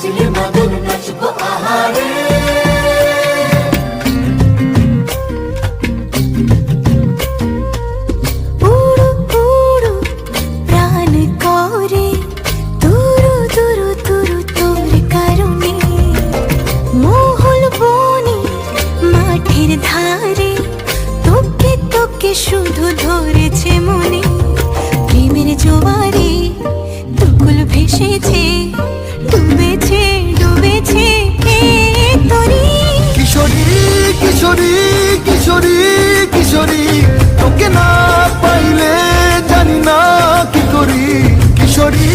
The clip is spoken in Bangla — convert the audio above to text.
নাচলে মদন নাচবো আহারে। উড়ু উড়ু প্রাণ করে তুরু তুরু তুরু তোর কারণে, মহল বনে মাঠের ধারে তোকে তোকে শুধু ধরেছে মনে। প্রেমের জোয়ারে দুকুল ভেসেছে, ডুবেছে ডুবেছে এ তরি। কিশোরী কিশোরী কিশোরী কিশোরী, তোকে না পাইলে জানি না কি করি। কিশোরী